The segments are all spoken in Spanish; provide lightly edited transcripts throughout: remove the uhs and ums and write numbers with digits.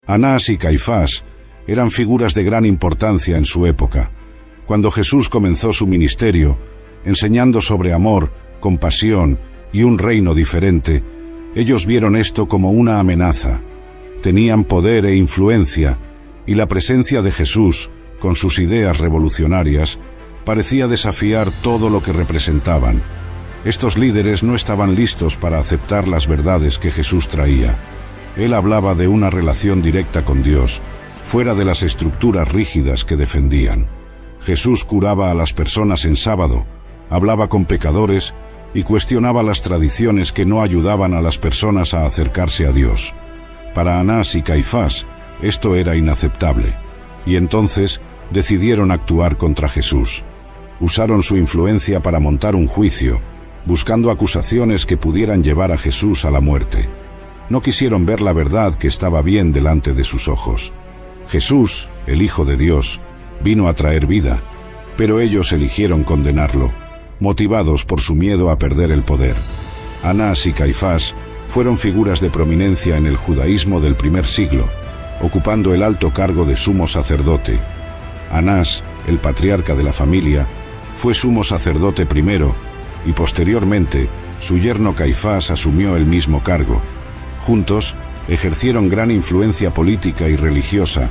Anás y Caifás eran figuras de gran importancia en su época. Cuando Jesús comenzó su ministerio, enseñando sobre amor, compasión y un reino diferente, ellos vieron esto como una amenaza. Tenían poder e influencia, y la presencia de Jesús, con sus ideas revolucionarias, parecía desafiar todo lo que representaban. Estos líderes no estaban listos para aceptar las verdades que Jesús traía. Él hablaba de una relación directa con Dios, fuera de las estructuras rígidas que defendían. Jesús curaba a las personas en sábado, hablaba con pecadores y cuestionaba las tradiciones que no ayudaban a las personas a acercarse a Dios. Para Anás y Caifás, esto era inaceptable, y entonces decidieron actuar contra Jesús. Usaron su influencia para montar un juicio, buscando acusaciones que pudieran llevar a Jesús a la muerte. No quisieron ver la verdad que estaba bien delante de sus ojos. Jesús, el Hijo de Dios, vino a traer vida, pero ellos eligieron condenarlo, motivados por su miedo a perder el poder. Anás y Caifás fueron figuras de prominencia en el judaísmo del primer siglo, ocupando el alto cargo de sumo sacerdote. Anás, el patriarca de la familia, fue sumo sacerdote primero, y posteriormente su yerno Caifás asumió el mismo cargo. Juntos ejercieron gran influencia política y religiosa,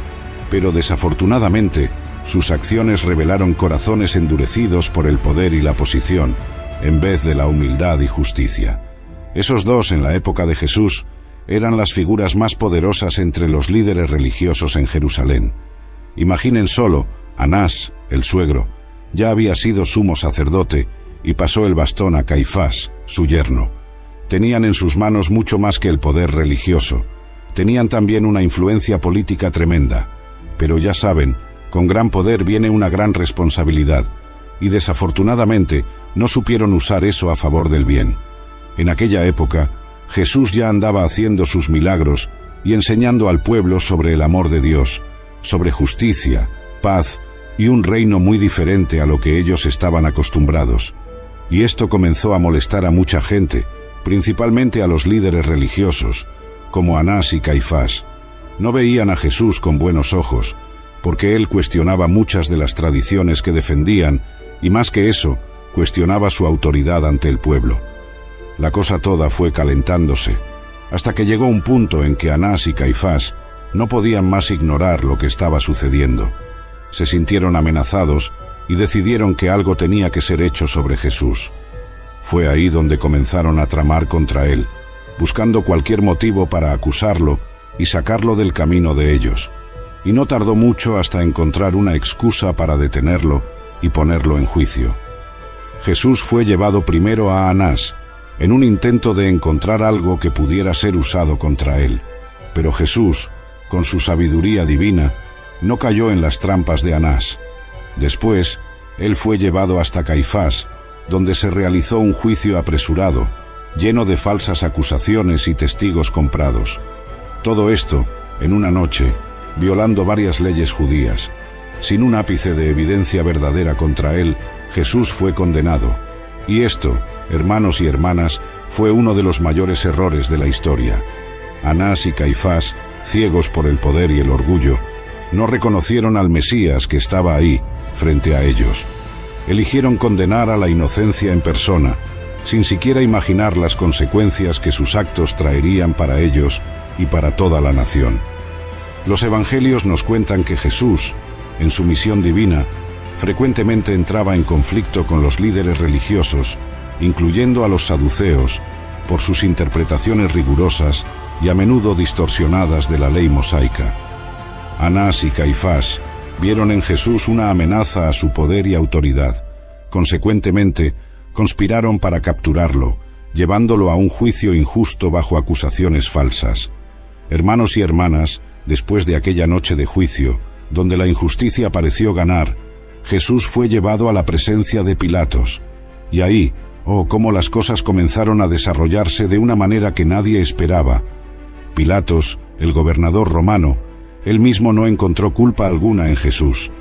pero desafortunadamente sus acciones revelaron corazones endurecidos por el poder y la posición, en vez de la humildad y justicia. Esos dos, en la época de Jesús, eran las figuras más poderosas entre los líderes religiosos en Jerusalén. Imaginen solo, Anás, el suegro, ya había sido sumo sacerdote y pasó el bastón a Caifás, su yerno. Tenían en sus manos mucho más que el poder religioso. Tenían también una influencia política tremenda. Pero ya saben, con gran poder viene una gran responsabilidad, y desafortunadamente no supieron usar eso a favor del bien. En aquella época, Jesús ya andaba haciendo sus milagros y enseñando al pueblo sobre el amor de Dios, sobre justicia, paz y un reino muy diferente a lo que ellos estaban acostumbrados. Y esto comenzó a molestar a mucha gente, principalmente a los líderes religiosos, como Anás y Caifás. No veían a Jesús con buenos ojos, porque él cuestionaba muchas de las tradiciones que defendían, y más que eso, cuestionaba su autoridad ante el pueblo. La cosa toda fue calentándose, hasta que llegó un punto en que Anás y Caifás no podían más ignorar lo que estaba sucediendo. Se sintieron amenazados y decidieron que algo tenía que ser hecho sobre Jesús. Fue ahí donde comenzaron a tramar contra él, buscando cualquier motivo para acusarlo y sacarlo del camino de ellos. Y no tardó mucho hasta encontrar una excusa para detenerlo y ponerlo en juicio. Jesús fue llevado primero a Anás, en un intento de encontrar algo que pudiera ser usado contra él. Pero Jesús, con su sabiduría divina, no cayó en las trampas de Anás. Después, él fue llevado hasta Caifás, donde se realizó un juicio apresurado, lleno de falsas acusaciones y testigos comprados. Todo esto, en una noche, violando varias leyes judías. Sin un ápice de evidencia verdadera contra él, Jesús fue condenado. Y esto, hermanos y hermanas, fue uno de los mayores errores de la historia. Anás y Caifás, ciegos por el poder y el orgullo, no reconocieron al Mesías que estaba ahí, frente a ellos. Eligieron condenar a la inocencia en persona, sin siquiera imaginar las consecuencias que sus actos traerían para ellos y para toda la nación. Los evangelios nos cuentan que Jesús, en su misión divina, frecuentemente entraba en conflicto con los líderes religiosos, incluyendo a los saduceos, por sus interpretaciones rigurosas y a menudo distorsionadas de la ley mosaica. Anás y Caifás vieron en Jesús una amenaza a su poder y autoridad. Consecuentemente, conspiraron para capturarlo, llevándolo a un juicio injusto bajo acusaciones falsas. Hermanos y hermanas, después de aquella noche de juicio, donde la injusticia pareció ganar, Jesús fue llevado a la presencia de Pilatos. Y ahí, cómo las cosas comenzaron a desarrollarse de una manera que nadie esperaba. Pilatos, el gobernador romano, él mismo no encontró culpa alguna en Jesús.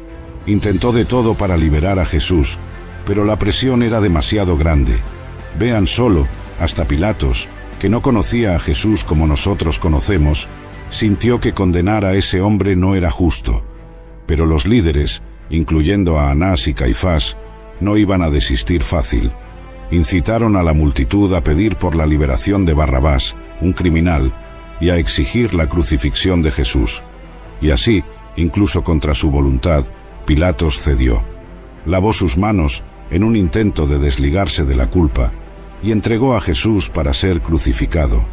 Intentó de todo para liberar a Jesús, pero la presión era demasiado grande. Vean solo, hasta Pilatos, que no conocía a Jesús como nosotros conocemos, sintió que condenar a ese hombre no era justo, pero los líderes, incluyendo a Anás y Caifás, no iban a desistir fácil. Incitaron a la multitud a pedir por la liberación de Barrabás, un criminal, y a exigir la crucifixión de Jesús. Y así, incluso contra su voluntad, Pilatos cedió. Lavó sus manos en un intento de desligarse de la culpa y entregó a Jesús para ser crucificado.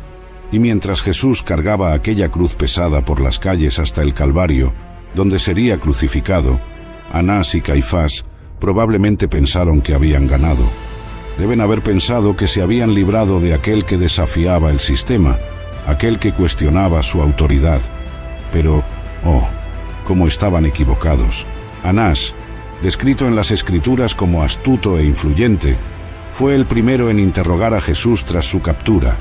Y mientras Jesús cargaba aquella cruz pesada por las calles hasta el Calvario, donde sería crucificado, Anás y Caifás probablemente pensaron que habían ganado. Deben haber pensado que se habían librado de aquel que desafiaba el sistema, aquel que cuestionaba su autoridad. Pero, cómo estaban equivocados. Anás, descrito en las Escrituras como astuto e influyente, fue el primero en interrogar a Jesús tras su captura.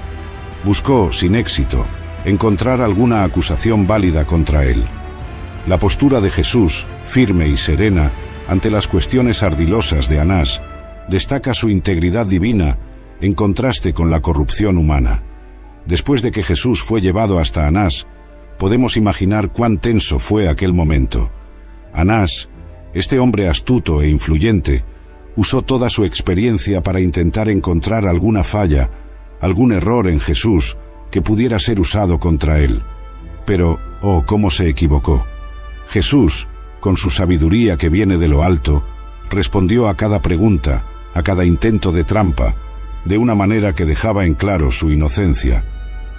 Buscó, sin éxito, encontrar alguna acusación válida contra él. La postura de Jesús, firme y serena, ante las cuestiones ardilosas de Anás, destaca su integridad divina en contraste con la corrupción humana. Después de que Jesús fue llevado hasta Anás, podemos imaginar cuán tenso fue aquel momento. Anás, este hombre astuto e influyente, usó toda su experiencia para intentar encontrar alguna falla, algún error en Jesús que pudiera ser usado contra él. Pero, cómo se equivocó. Jesús, con su sabiduría que viene de lo alto, respondió a cada pregunta, a cada intento de trampa, de una manera que dejaba en claro su inocencia.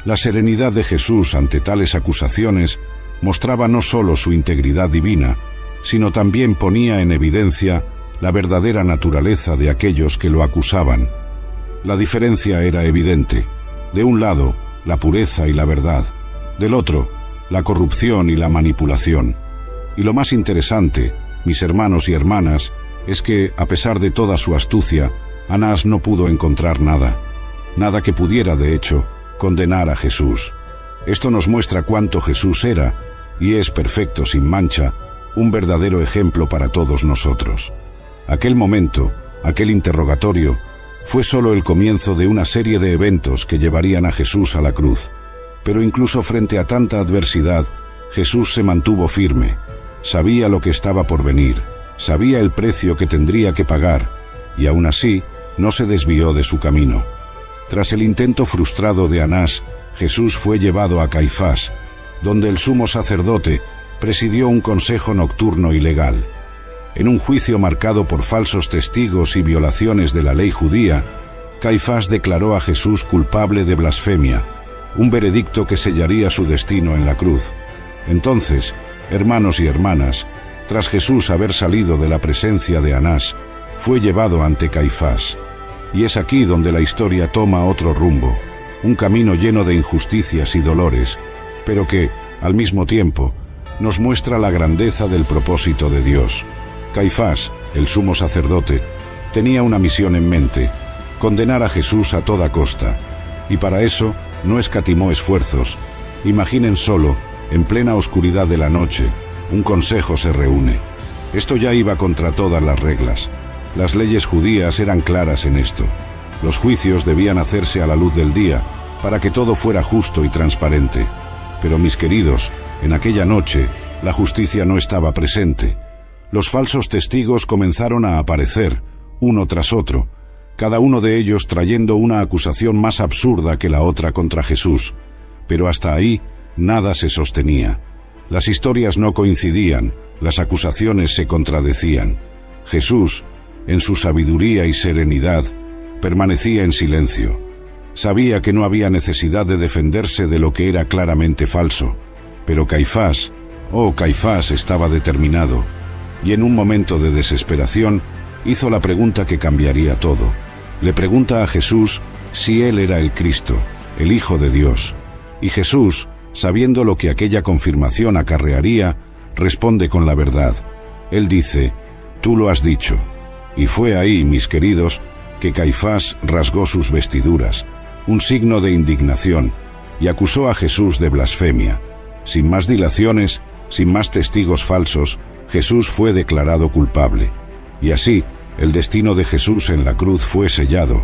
La serenidad de Jesús ante tales acusaciones mostraba no solo su integridad divina, sino también ponía en evidencia la verdadera naturaleza de aquellos que lo acusaban. La diferencia era evidente. De un lado, la pureza y la verdad. Del otro, la corrupción y la manipulación. Y lo más interesante, mis hermanos y hermanas, es que, a pesar de toda su astucia, Anás no pudo encontrar nada. Nada que pudiera, de hecho, condenar a Jesús. Esto nos muestra cuánto Jesús era, y es perfecto sin mancha, un verdadero ejemplo para todos nosotros. Aquel momento, aquel interrogatorio, fue solo el comienzo de una serie de eventos que llevarían a Jesús a la cruz. Pero incluso frente a tanta adversidad, Jesús se mantuvo firme. Sabía lo que estaba por venir, sabía el precio que tendría que pagar, y aún así no se desvió de su camino. Tras el intento frustrado de Anás, Jesús fue llevado a Caifás, donde el sumo sacerdote presidió un consejo nocturno y legal. En un juicio marcado por falsos testigos y violaciones de la ley judía, Caifás declaró a Jesús culpable de blasfemia, un veredicto que sellaría su destino en la cruz. Entonces, hermanos y hermanas, tras Jesús haber salido de la presencia de Anás, fue llevado ante Caifás. Y es aquí donde la historia toma otro rumbo, un camino lleno de injusticias y dolores, pero que, al mismo tiempo, nos muestra la grandeza del propósito de Dios. Caifás, el sumo sacerdote, tenía una misión en mente: condenar a Jesús a toda costa, y para eso no escatimó esfuerzos. Imaginen solo, en plena oscuridad de la noche, un consejo se reúne. Esto ya iba contra todas las reglas. Las leyes judías eran claras en esto. Los juicios debían hacerse a la luz del día, para que todo fuera justo y transparente. Pero mis queridos, en aquella noche, la justicia no estaba presente. Los falsos testigos comenzaron a aparecer, uno tras otro, cada uno de ellos trayendo una acusación más absurda que la otra contra Jesús. Pero hasta ahí, nada se sostenía. Las historias no coincidían, las acusaciones se contradecían. Jesús, en su sabiduría y serenidad, permanecía en silencio. Sabía que no había necesidad de defenderse de lo que era claramente falso. Pero Caifás, Caifás estaba determinado, y en un momento de desesperación hizo la pregunta que cambiaría todo. Le pregunta a Jesús si él era el Cristo, el Hijo de Dios. Y Jesús, sabiendo lo que aquella confirmación acarrearía, responde con la verdad. Él dice: «Tú lo has dicho». Y fue ahí, mis queridos, que Caifás rasgó sus vestiduras, un signo de indignación, y acusó a Jesús de blasfemia. Sin más dilaciones, sin más testigos falsos, Jesús fue declarado culpable. Y así, el destino de Jesús en la cruz fue sellado,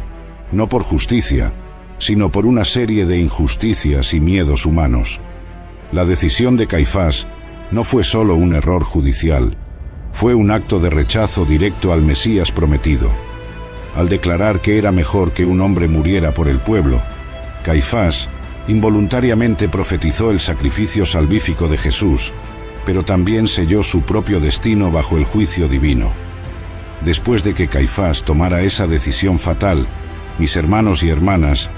no por justicia, sino por una serie de injusticias y miedos humanos. La decisión de Caifás no fue solo un error judicial, fue un acto de rechazo directo al Mesías prometido. Al declarar que era mejor que un hombre muriera por el pueblo, Caifás involuntariamente profetizó el sacrificio salvífico de Jesús, pero también selló su propio destino bajo el juicio divino. Después de que Caifás tomara esa decisión fatal, mis hermanos y hermanas,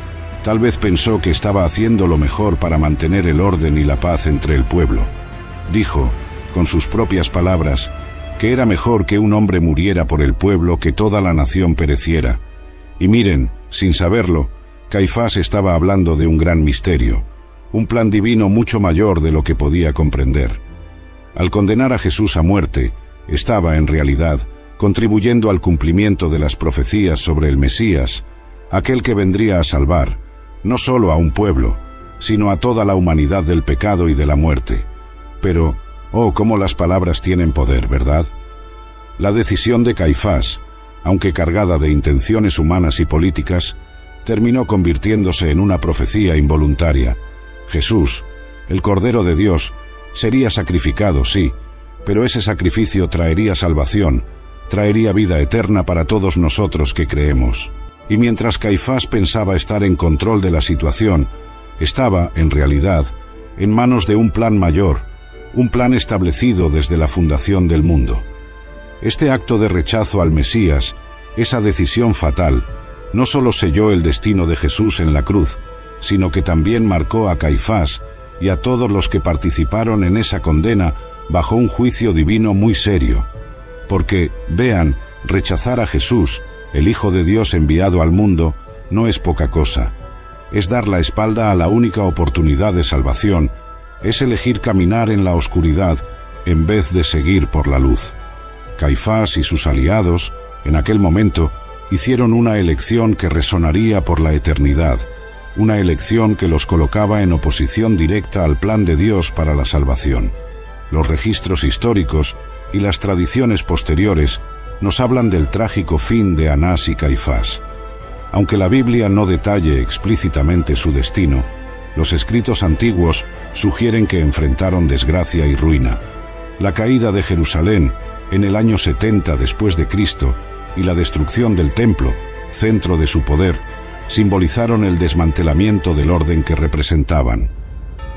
tal vez pensó que estaba haciendo lo mejor para mantener el orden y la paz entre el pueblo. Dijo, con sus propias palabras, que era mejor que un hombre muriera por el pueblo que toda la nación pereciera. Y miren, sin saberlo, Caifás estaba hablando de un gran misterio, un plan divino mucho mayor de lo que podía comprender. Al condenar a Jesús a muerte, estaba, en realidad, contribuyendo al cumplimiento de las profecías sobre el Mesías, aquel que vendría a salvar, no solo a un pueblo, sino a toda la humanidad del pecado y de la muerte. Pero, oh, cómo las palabras tienen poder, ¿verdad? La decisión de Caifás, aunque cargada de intenciones humanas y políticas, terminó convirtiéndose en una profecía involuntaria. Jesús, el Cordero de Dios, sería sacrificado, sí, pero ese sacrificio traería salvación, traería vida eterna para todos nosotros que creemos. Y mientras Caifás pensaba estar en control de la situación, estaba, en realidad, en manos de un plan mayor, un plan establecido desde la fundación del mundo. Este acto de rechazo al Mesías, esa decisión fatal, no solo selló el destino de Jesús en la cruz, sino que también marcó a Caifás y a todos los que participaron en esa condena bajo un juicio divino muy serio. Porque, vean, rechazar a Jesús, el Hijo de Dios enviado al mundo, no es poca cosa. Es dar la espalda a la única oportunidad de salvación, es elegir caminar en la oscuridad en vez de seguir por la luz. Caifás y sus aliados, en aquel momento, hicieron una elección que resonaría por la eternidad, una elección que los colocaba en oposición directa al plan de Dios para la salvación. Los registros históricos y las tradiciones posteriores nos hablan del trágico fin de Anás y Caifás. Aunque la Biblia no detalle explícitamente su destino, los escritos antiguos sugieren que enfrentaron desgracia y ruina. La caída de Jerusalén en el año 70 después de Cristo y la destrucción del templo, centro de su poder, simbolizaron el desmantelamiento del orden que representaban.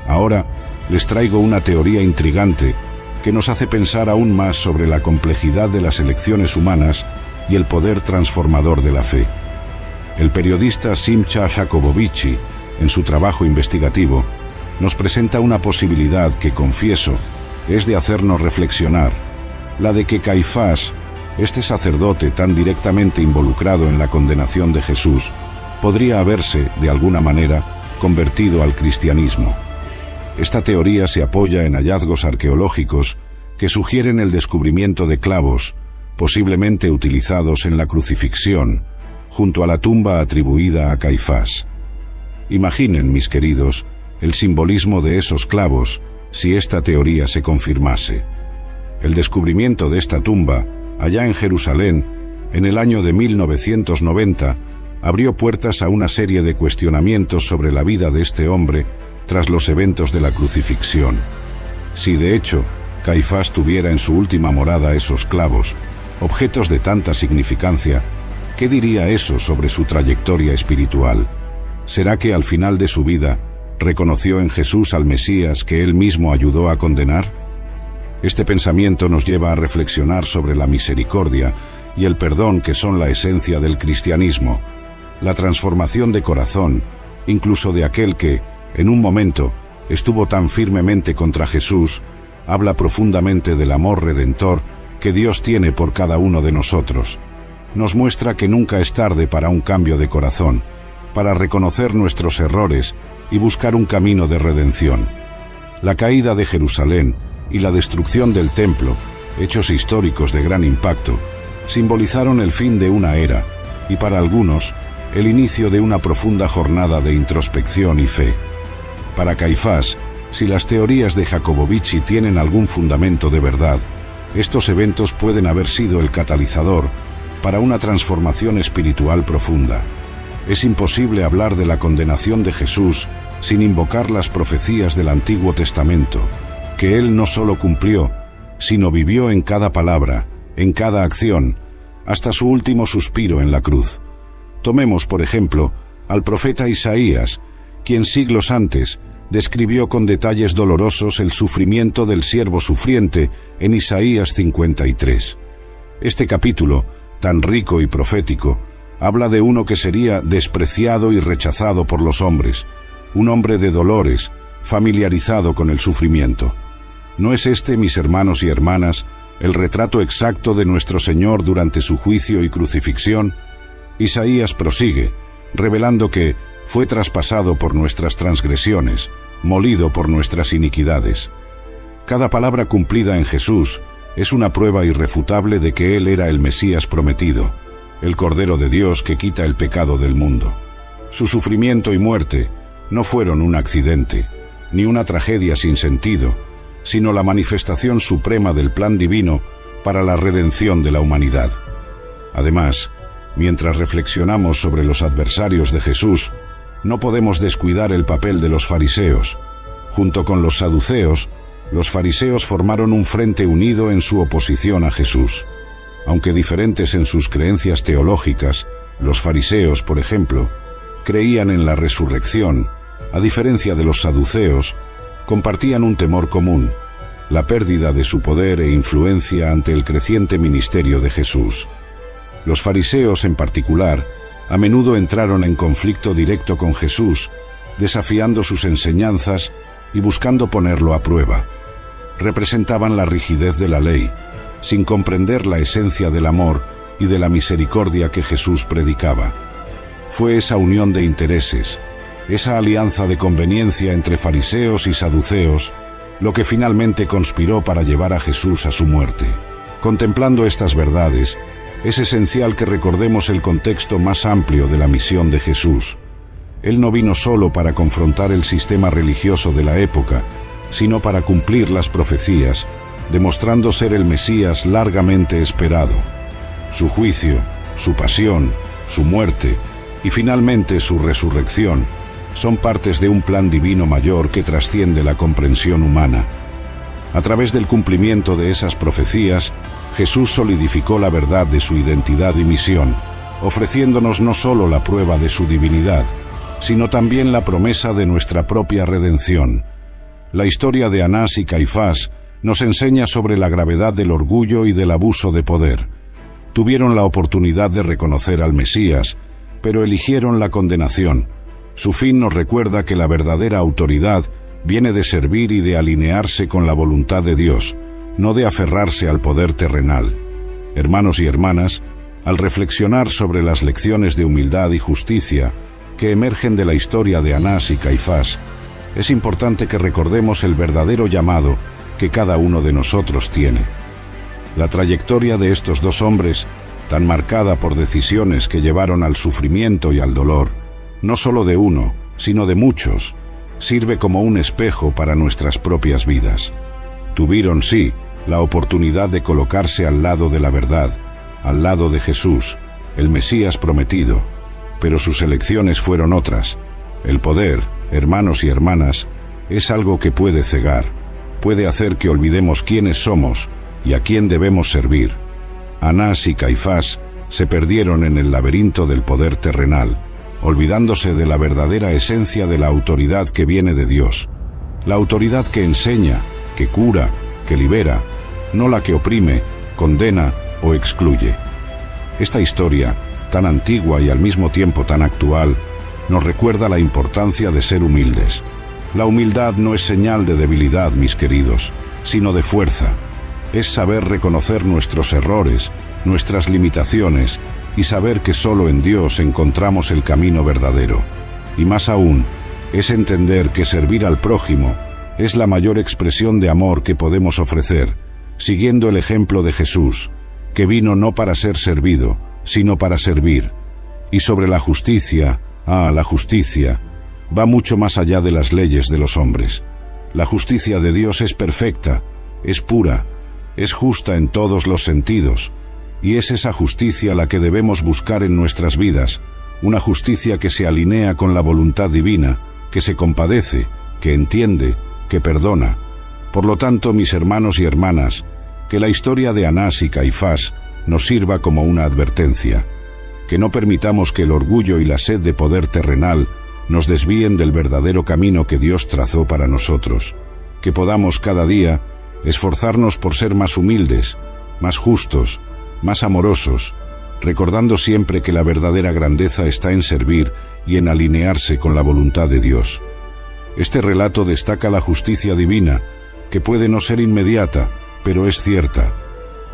Ahora les traigo una teoría intrigante que nos hace pensar aún más sobre la complejidad de las elecciones humanas y el poder transformador de la fe. El periodista Szymcha Jakubowicz, en su trabajo investigativo, nos presenta una posibilidad que, confieso, es de hacernos reflexionar, la de que Caifás, este sacerdote tan directamente involucrado en la condenación de Jesús, podría haberse, de alguna manera, convertido al cristianismo. Esta teoría se apoya en hallazgos arqueológicos que sugieren el descubrimiento de clavos, posiblemente utilizados en la crucifixión, junto a la tumba atribuida a Caifás. Imaginen, mis queridos, el simbolismo de esos clavos si esta teoría se confirmase. El descubrimiento de esta tumba, allá en Jerusalén, en el año de 1990, abrió puertas a una serie de cuestionamientos sobre la vida de este hombre tras los eventos de la crucifixión. Si de hecho Caifás tuviera en su última morada esos clavos, objetos de tanta significancia, ¿qué diría eso sobre su trayectoria espiritual? ¿Será que al final de su vida reconoció en Jesús al Mesías que él mismo ayudó a condenar? Este pensamiento nos lleva a reflexionar sobre la misericordia y el perdón que son la esencia del cristianismo, la transformación de corazón, incluso de aquel que, en un momento, estuvo tan firmemente contra Jesús, habla profundamente del amor redentor que Dios tiene por cada uno de nosotros. Nos muestra que nunca es tarde para un cambio de corazón, para reconocer nuestros errores y buscar un camino de redención. La caída de Jerusalén y la destrucción del templo, hechos históricos de gran impacto, simbolizaron el fin de una era y, para algunos, el inicio de una profunda jornada de introspección y fe. Para Caifás, si las teorías de Jakubowicz tienen algún fundamento de verdad, estos eventos pueden haber sido el catalizador para una transformación espiritual profunda. Es imposible hablar de la condenación de Jesús sin invocar las profecías del Antiguo Testamento, que él no solo cumplió, sino vivió en cada palabra, en cada acción, hasta su último suspiro en la cruz. Tomemos, por ejemplo, al profeta Isaías, quien siglos antes describió con detalles dolorosos el sufrimiento del siervo sufriente en Isaías 53. Este capítulo, tan rico y profético, habla de uno que sería despreciado y rechazado por los hombres, un hombre de dolores, familiarizado con el sufrimiento. ¿No es este, mis hermanos y hermanas, el retrato exacto de nuestro Señor durante su juicio y crucifixión? Isaías prosigue, revelando que fue traspasado por nuestras transgresiones, molido por nuestras iniquidades. Cada palabra cumplida en Jesús es una prueba irrefutable de que Él era el Mesías prometido, el Cordero de Dios que quita el pecado del mundo. Su sufrimiento y muerte no fueron un accidente, ni una tragedia sin sentido, sino la manifestación suprema del plan divino para la redención de la humanidad. Además, mientras reflexionamos sobre los adversarios de Jesús, no podemos descuidar el papel de los fariseos. Junto con los saduceos, los fariseos formaron un frente unido en su oposición a Jesús. Aunque diferentes en sus creencias teológicas, los fariseos, por ejemplo, creían en la resurrección. A diferencia de los saduceos, compartían un temor común, la pérdida de su poder e influencia ante el creciente ministerio de Jesús. Los fariseos, en particular, a menudo entraron en conflicto directo con Jesús, desafiando sus enseñanzas y buscando ponerlo a prueba. Representaban la rigidez de la ley, sin comprender la esencia del amor y de la misericordia que Jesús predicaba. Fue esa unión de intereses, esa alianza de conveniencia entre fariseos y saduceos, lo que finalmente conspiró para llevar a Jesús a su muerte. Contemplando estas verdades, es esencial que recordemos el contexto más amplio de la misión de Jesús. Él no vino solo para confrontar el sistema religioso de la época, sino para cumplir las profecías, demostrando ser el Mesías largamente esperado. Su juicio, su pasión, su muerte y finalmente su resurrección son partes de un plan divino mayor que trasciende la comprensión humana. A través del cumplimiento de esas profecías, Jesús solidificó la verdad de su identidad y misión, ofreciéndonos no solo la prueba de su divinidad, sino también la promesa de nuestra propia redención. La historia de Anás y Caifás nos enseña sobre la gravedad del orgullo y del abuso de poder. Tuvieron la oportunidad de reconocer al Mesías, pero eligieron la condenación. Su fin nos recuerda que la verdadera autoridad viene de servir y de alinearse con la voluntad de Dios, no de aferrarse al poder terrenal. Hermanos y hermanas, al reflexionar sobre las lecciones de humildad y justicia que emergen de la historia de Anás y Caifás, es importante que recordemos el verdadero llamado que cada uno de nosotros tiene. La trayectoria de estos dos hombres, tan marcada por decisiones que llevaron al sufrimiento y al dolor, no solo de uno, sino de muchos, sirve como un espejo para nuestras propias vidas. Tuvieron, sí, la oportunidad de colocarse al lado de la verdad, al lado de Jesús, el Mesías prometido, pero sus elecciones fueron otras. El poder, hermanos y hermanas, es algo que puede cegar, puede hacer que olvidemos quiénes somos y a quién debemos servir. Anás y Caifás se perdieron en el laberinto del poder terrenal, olvidándose de la verdadera esencia de la autoridad que viene de Dios, la autoridad que enseña, que cura, que libera, no la que oprime, condena o excluye. Esta historia, tan antigua y al mismo tiempo tan actual, nos recuerda la importancia de ser humildes. La humildad no es señal de debilidad, mis queridos, sino de fuerza. Es saber reconocer nuestros errores, nuestras limitaciones, y saber que solo en Dios encontramos el camino verdadero. Y más aún, es entender que servir al prójimo es la mayor expresión de amor que podemos ofrecer, siguiendo el ejemplo de Jesús, que vino no para ser servido, sino para servir. Y sobre la justicia, la justicia va mucho más allá de las leyes de los hombres. La justicia de Dios es perfecta, es pura, es justa en todos los sentidos, y es esa justicia la que debemos buscar en nuestras vidas, una justicia que se alinea con la voluntad divina, que se compadece, que entiende, que perdona. Por lo tanto, mis hermanos y hermanas, que la historia de Anás y Caifás nos sirva como una advertencia, que no permitamos que el orgullo y la sed de poder terrenal nos desvíen del verdadero camino que Dios trazó para nosotros, que podamos cada día esforzarnos por ser más humildes, más justos, más amorosos, recordando siempre que la verdadera grandeza está en servir y en alinearse con la voluntad de Dios. Este relato destaca la justicia divina, que puede no ser inmediata, pero es cierta.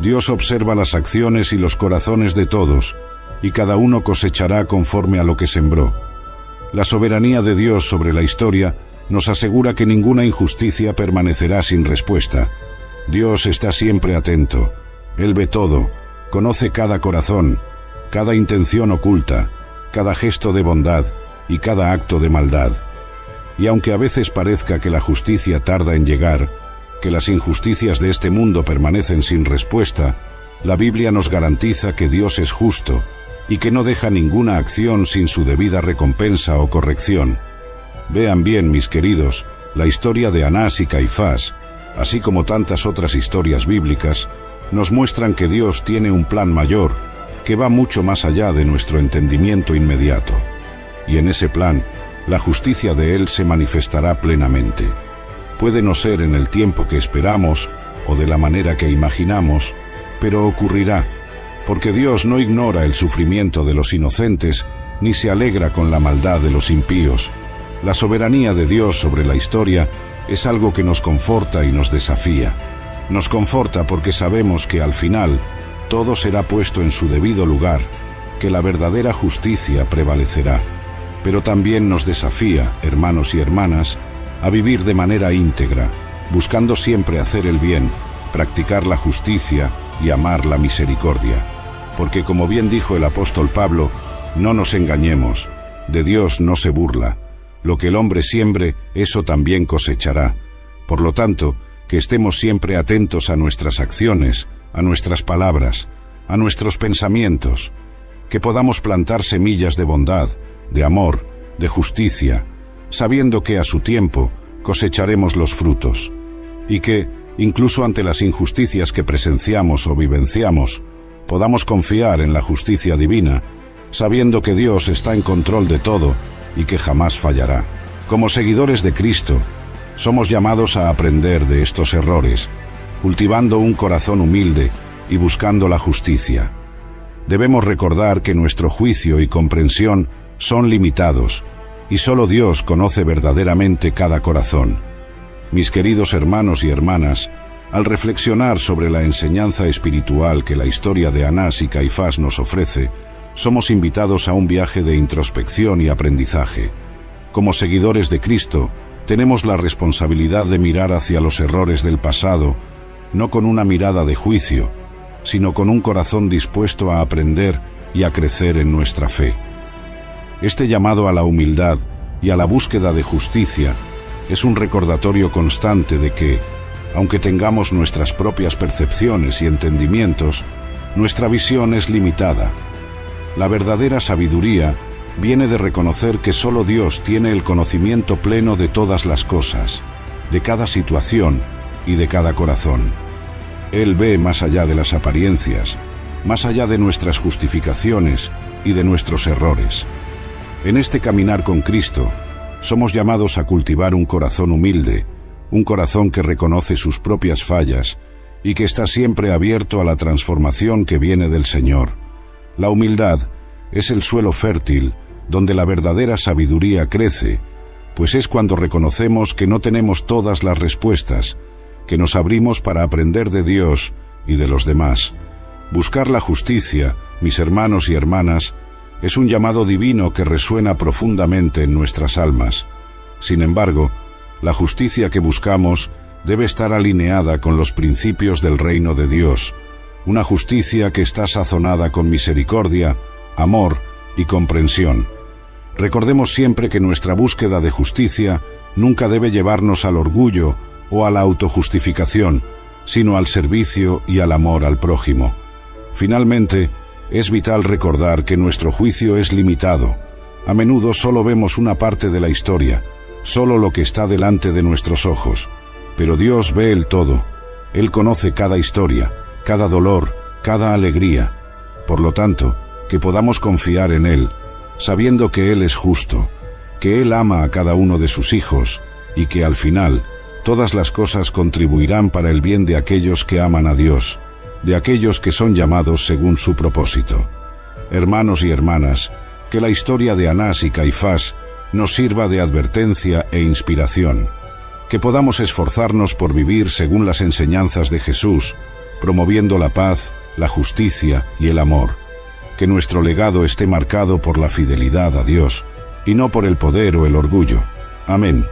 Dios observa las acciones y los corazones de todos, y cada uno cosechará conforme a lo que sembró. La soberanía de Dios sobre la historia nos asegura que ninguna injusticia permanecerá sin respuesta. Dios está siempre atento. Él ve todo, conoce cada corazón, cada intención oculta, cada gesto de bondad y cada acto de maldad. Y aunque a veces parezca que la justicia tarda en llegar, que las injusticias de este mundo permanecen sin respuesta, la Biblia nos garantiza que Dios es justo y que no deja ninguna acción sin su debida recompensa o corrección. Vean bien, mis queridos, la historia de Anás y Caifás, así como tantas otras historias bíblicas, nos muestran que Dios tiene un plan mayor, que va mucho más allá de nuestro entendimiento inmediato. Y en ese plan, la justicia de Él se manifestará plenamente. Puede no ser en el tiempo que esperamos o de la manera que imaginamos, pero ocurrirá, porque Dios no ignora el sufrimiento de los inocentes ni se alegra con la maldad de los impíos. La soberanía de Dios sobre la historia es algo que nos conforta y nos desafía. Nos conforta porque sabemos que al final todo será puesto en su debido lugar, que la verdadera justicia prevalecerá. Pero también nos desafía, hermanos y hermanas, a vivir de manera íntegra, buscando siempre hacer el bien, practicar la justicia y amar la misericordia. Porque como bien dijo el apóstol Pablo, no nos engañemos, de Dios no se burla. Lo que el hombre siembre, eso también cosechará. Por lo tanto, que estemos siempre atentos a nuestras acciones, a nuestras palabras, a nuestros pensamientos, que podamos plantar semillas de bondad, de amor, de justicia, sabiendo que a su tiempo cosecharemos los frutos, y que, incluso ante las injusticias que presenciamos o vivenciamos, podamos confiar en la justicia divina, sabiendo que Dios está en control de todo y que jamás fallará. Como seguidores de Cristo, somos llamados a aprender de estos errores, cultivando un corazón humilde y buscando la justicia. Debemos recordar que nuestro juicio y comprensión son limitados, y solo Dios conoce verdaderamente cada corazón. Mis queridos hermanos y hermanas, al reflexionar sobre la enseñanza espiritual que la historia de Anás y Caifás nos ofrece, somos invitados a un viaje de introspección y aprendizaje. Como seguidores de Cristo, tenemos la responsabilidad de mirar hacia los errores del pasado, no con una mirada de juicio, sino con un corazón dispuesto a aprender y a crecer en nuestra fe. Este llamado a la humildad y a la búsqueda de justicia es un recordatorio constante de que, aunque tengamos nuestras propias percepciones y entendimientos, nuestra visión es limitada. La verdadera sabiduría viene de reconocer que solo Dios tiene el conocimiento pleno de todas las cosas, de cada situación y de cada corazón. Él ve más allá de las apariencias, más allá de nuestras justificaciones y de nuestros errores. En este caminar con Cristo, somos llamados a cultivar un corazón humilde, un corazón que reconoce sus propias fallas y que está siempre abierto a la transformación que viene del Señor. La humildad es el suelo fértil donde la verdadera sabiduría crece, pues es cuando reconocemos que no tenemos todas las respuestas, que nos abrimos para aprender de Dios y de los demás. Buscar la justicia, mis hermanos y hermanas, es un llamado divino que resuena profundamente en nuestras almas. Sin embargo, la justicia que buscamos debe estar alineada con los principios del reino de Dios, una justicia que está sazonada con misericordia, amor y comprensión. Recordemos siempre que nuestra búsqueda de justicia nunca debe llevarnos al orgullo o a la autojustificación, sino al servicio y al amor al prójimo. Finalmente, es vital recordar que nuestro juicio es limitado. A menudo solo vemos una parte de la historia, solo lo que está delante de nuestros ojos, pero Dios ve el todo. Él conoce cada historia, cada dolor, cada alegría. Por lo tanto, que podamos confiar en Él, sabiendo que Él es justo, que Él ama a cada uno de sus hijos, y que al final, todas las cosas contribuirán para el bien de aquellos que aman a Dios, de aquellos que son llamados según su propósito. Hermanos y hermanas, que la historia de Anás y Caifás nos sirva de advertencia e inspiración, que podamos esforzarnos por vivir según las enseñanzas de Jesús, promoviendo la paz, la justicia y el amor, que nuestro legado esté marcado por la fidelidad a Dios, y no por el poder o el orgullo. Amén.